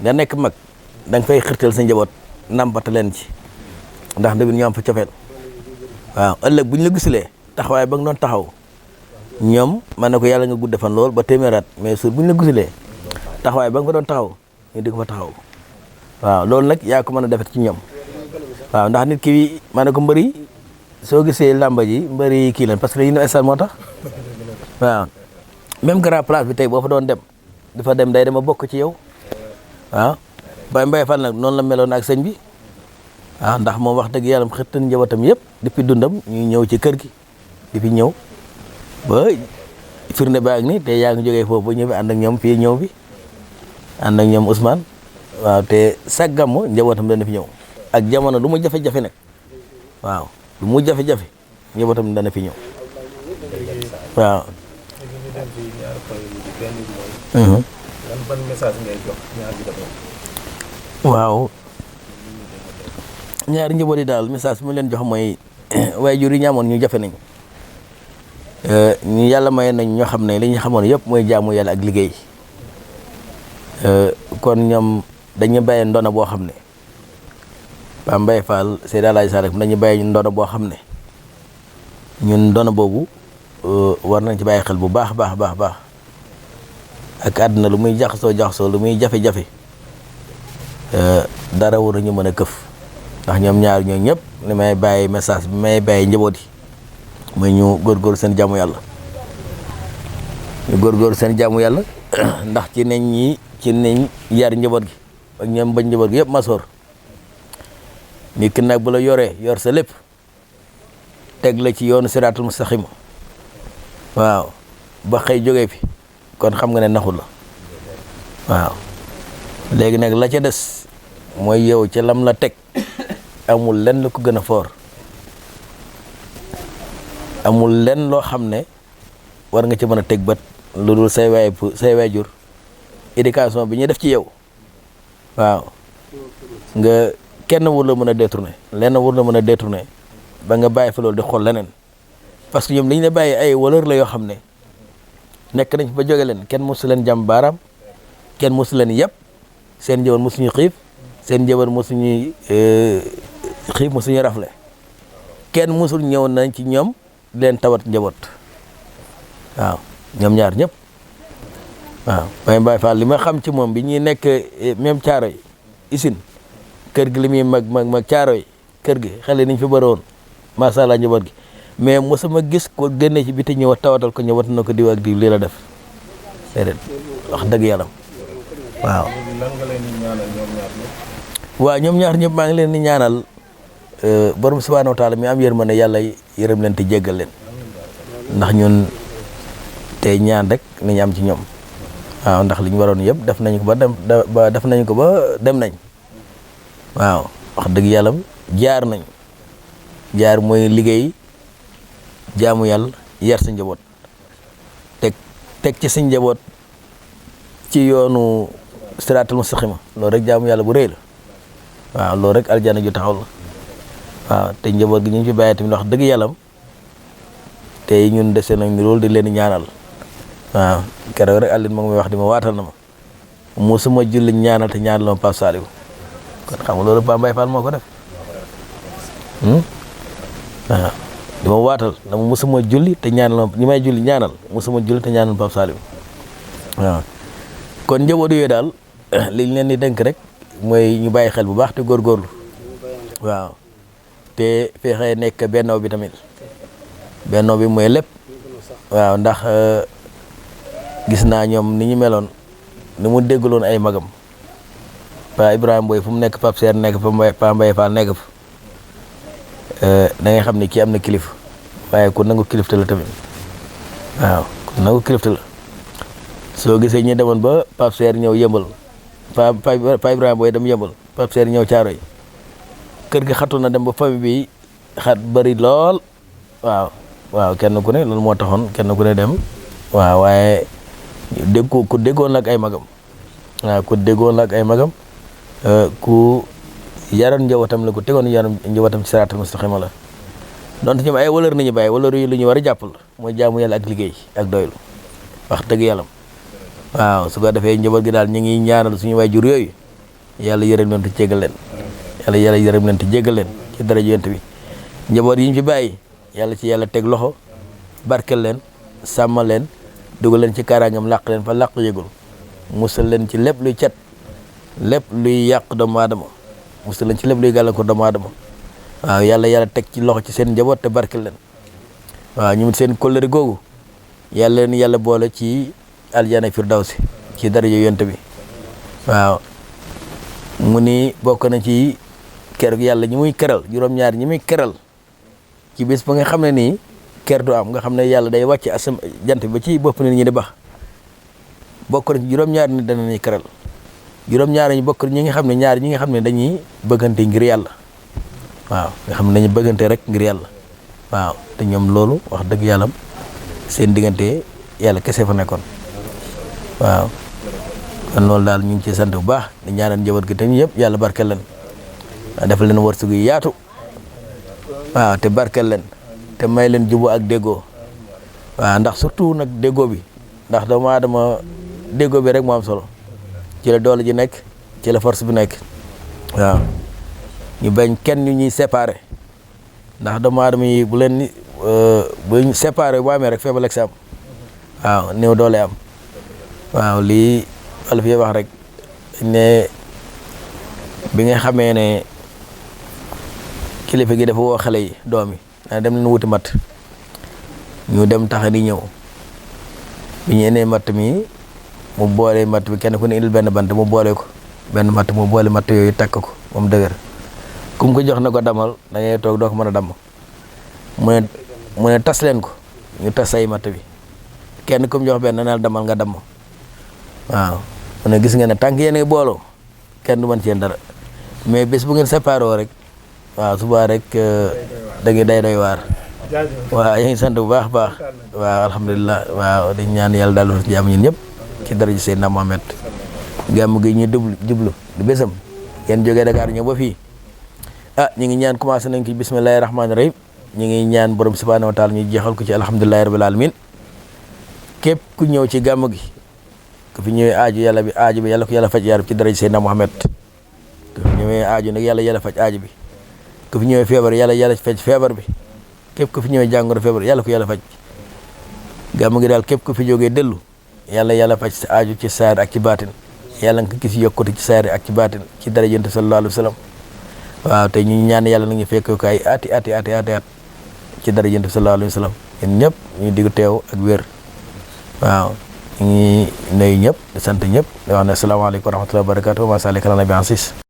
nga nekk mag da nga fay xirtal sa njaboot nàmpata leen ci ndax ndabit ñu am fa cofeel waaw ëllëg bu ñu la gisulee taxawaay ba nga doon taxaw ñoom man na ko yàlla nga gudd fan lool ba téeméeraat mais suur bu ñu la gisulee taxawaay ba nga fa doon taxaw ñu di ko fa taxaw waaw loolu nag yaa ko mën a defet ci ñoom waaw ndax nit ki man na ko mbëri soo gisee làmba ji mbëri kii leen parce que dañu ne stade moo tax waaw même grand place bi tey boo fa doon dem dafa dem day dama bokk ci yow waaw Baye Mbaye Fall nag noonu la meloon ak sëñ bi waaw ndax moom wax dëgg yàlla xëttan njabootam yëpp depuis dundam ñuy ñëw ci kër gi di fi ñëw ba firnde ba ak ni te yaa ngi jógee foofu ba ñëw fi ànd ak ñoom fii ñëw fi ànd ak ñoom Ousmane waaw te sa gàmmu njabootam dana fi ñëw ak jamono lu mu jafe-jafe nag waaw lu mu jafe-jafe njabootam dana fi ñëw waaw. ban message ngay jox waaw ñaari njaboot yi daal message bi mu leen jox mooy waajur yi ñaamoon ñu jafe nañ ñu yàlla may nañ ñoo xam ne li ñu xamoon yëpp mooy jaamu yàlla ak liggéey kon ñoom dañu bàyyi ndono boo xam ne Pape Mbaye Fall Seydi Alaaji Sall dañu bàyyi ndono boo xam ne ñun ndono boobu war nañ ci bàyyi xel bu baax baax baax baax ak àdduna lu muy jaxasoo lu muy jafe-jafe dara war ñu mën a këf ndax ñoom ñaar ñoo ñëpp li may bàyyi message bi may bàyyi njaboot yi mooy ñu góorgóorlu seen jaamu yàlla ñu góorgóorlu seen jaamu yàlla ndax ci nañ yar njaboot gi ak ñoom bañ njaboot gi yëpp masoor nit ki nag bu la yoree yor sa lépp teg la ci yoonu siraatul mustaqim waaw ba xëy jógee fi kon xam nga ne naxul la waaw léegi nag la ca des mooy yow ca lam la teg amul lenn lu ko gën a foor amul lenn loo xam ne war nga ci mën a teg bët lu dul say waajur éducation bi ñu def ci yow waaw nga kenn wur la mën a détourné lenn wur la mën a détourné ba nga bàyyi fa loolu di xool leneen parce que ñoom li ñu la bàyyi ay valeur la yoo xam ne nekk nañ ba jóge leen kenn mosu leen jàmm baaraam kenn mosu leen yëpp seen njaboot mosuñu xiif seen njaboot mosuñuy xiif mosuñu rafle kenn mosul ñëw nañ ci ñoom di leen tawat njaboot waaw ñoom ñaar ñëpp waaw Baye Mbaye Fall li ma xam ci moom bi ñuy nekk même caaro yi usine kër gi li muy mag caaro yi kër gi xale niñ fi bëri woon macha allah njaboot gi mais mosuma gis ko génne ci biti ñëw tawatal ko ñëwat na ko diw ak diw lii la def déedéet wax dëgg yàlla waaw. waaw ñoom ñaar ñëpp maa ngi leen di ñaanal borom subhaanahu wa taala mi am yërmande yàlla yërëm leen te jéggal leen ndax ñun tey ñaan rek ni ñu am ci ñoom waaw ndax li ñu waroon yëpp def nañu ko ba dem nañ waaw wax dëgg yàlla jaar mooy liggéey jaamu yàlla yar sa njaboot teg ci sa njaboot ci yoonu siraatul mustaqima loolu rek jaamu yàlla bu rëy la waaw loolu rek aljana ju taxaw la waaw te njaboot gi ñu ngi fi bàyyi tamit wax dëgg yàlla te ñun dese nañ loolu di leen ñaanal waaw keroog rek Alioune ma ngi may wax di ma waatal na ma musuma julli ñaanal te ñaanal ma Pape Saliou kon xam nga loolu Pape Mbaye Fall moo ko def waaw di ma waatal dama musuma julli te ñaanal ma ñi may julli ñaanal musuma julli te ñaanal Pape Saliou waaw kon njaboot yooyu daal liñ leen di dénk rek mooy ñu bàyyi xel bu baax te góorgóorlu waaw te fexe nekk bennoo bi tamit bennoo bi mooy lépp waaw ndax gis naa ñoom ni ñu meloon ni mu déggaloon ay magam Pa Ibrahima Boy fu mu nekk Pape Seer nekk fa Pa Mbaye Fall nekk fa da ngay xam ne kii am na kilif waaye ku nangu kilifte la tamit waaw ku nangu kilifte la soo gisee ñu demoon ba Pape Seer ñëw yëmbal Pa Ibrahima Boy dem yëmbal Pape Seer ñëw caaro yi kër gi xatu na dem ba famille bi xat bëri lool waaw kenn ku ne loolu moo taxoon kenn ku ne dem waaw waaye ku déggoon la ak ay magam waaw ku déggoon la ak ay magam ku yaroon njabootam la ku tegoon yaroon njabootam ci siraatal mustaqima la donte ñoom ay wëlër nañu bàyyi wëlër yi lu ñu war a jàppal mooy jaamu yàlla ak liggéey ak doylu wax dëgg yàlla waaw su ko defee njaboot gi daal ñu ngi ñaanal suñu waajur yooyu yàlla yërëm leen te jéggal leen yàlla yërëm leen te jéggal leen ci dara yonent bi njaboot yi ñu fi bàyyi yàlla ci yàlla teg loxo barkel leen sàmmal leen dugal leen ci kaaraangam làq leen fa làq yëgul musal leen ci lépp luy cat lépp luy yàq doomu aadama musal leen ci lépp luy gàllankoor doomu aadama waaw yàlla teg ci loxo ci seen njaboot te barkel leen waaw ñu seen kóllëre googu yàlla leen yàlla boole ci aljana firdawsi ci daraja yonent bi waaw mu ni bokk na ci ker yàlla ñi muy keral juróom-ñaar ñi muy keral ci bés ba nga xam ne nii ker du am nga xam ne yàlla day wàcce asam jant bi ba ci bopp nit ñi di bax bokk na ci juróom-ñaar ni dana ñuy keral juróom-ñaar ñi bokk ñi nga xam ne ñaar ñi nga xam ne dañuy bëggante ngir yàlla waaw nga xam ne dañuy bëggante rek ngir yàlla waaw te ñoom loolu wax dëgg yàlla seen diggante yàlla kese fa nekkoon waaw kon loolu daal ñu ngi ci sant bu baax di ñaanal njaboot gi tamit yëpp yàlla barkeel leen defal leen wërsëg yu yaatu waaw te barkeel leen te may leen jubu ak déggoo waaw ndax surtout nag déggoo bi ndax doomu aadama déggoo bi rek moo am solo ci la doole ji nekk ci la force bi nekk waaw ñu bañ kenn ñu ñuy séparé ndax doomu aadama yi bu leen buñ séparé bu amee rek feebar ak am waaw néew doole am waaw lii wala fi wax rek ne bi nga xamee ne kilifa gi dafa woo xale yi doom yi naa dem leen wuti matt ñu dem taxa di ñëw bi ñu enee matt mi mu boole matt bi kenn ku ne indil benn bant mu boole ko benn matt mu boole matt yooyu takk ko moom dëgër kum ko jox na ko damal da ngay toog doo ko mën a damm mu ne tas leen ko ñu tas say matt bi kenn kum jox benn neel damal nga damm waaw mu ne gis nga ne tànk yéen booloo kenn du mën ci yéen dara mais bés bu ngeen séparé rek waaw suba rek da ngay day doy waar waaw yaa ngi sant bu baax baax waaw alhamdulilah waaw dañ ñaan yàlla daal di jàmm ñun ñëpp ci daraja Seydina Mohamed gàmm gi ñu jublu di bésam ngeen jógee Dakar ñëw ba fii ñu ngi ñaan commencé nañ ko bismillahi rahmaani rahim ñu ngi ñaan borom subhanahu wa taala ñu jeexal ko ci alhamdulilahi rabbil alamin képp ku ñëw ci gàmm gi ku fi ñëwee aaju yàlla bi aaju bi yàlla ko yàlla faj yaarab ci daraja Seydina Mohamed ku fi ñëwee aaju nag yàlla faj aaju bi ku fi ñëwee feebar yàlla faj feebar bi képp ku fi ñëwee jàngoro feebar yàlla ko yàlla faj gàmm gi daal képp ku fi jógee dellu yàlla faj sa aaju ci saar ak ci baatin yàlla nga ko gis yokkute ci saar ak ci baatin ci daraja Yonent sallallahu alayhi wa sallam waaw te ñu ñaan yàlla nañu fekk ko ay ati ci daraja Yonent sallallahu alayhi wa sallam yéen ñëpp ñu diggu teew ak wér waaw ñu ngi nuyu ñëpp di sant ñëpp di wax ne asalaamaaleykum wa rahmatullahi wa barakatuh wa ma salika ala nabi ansis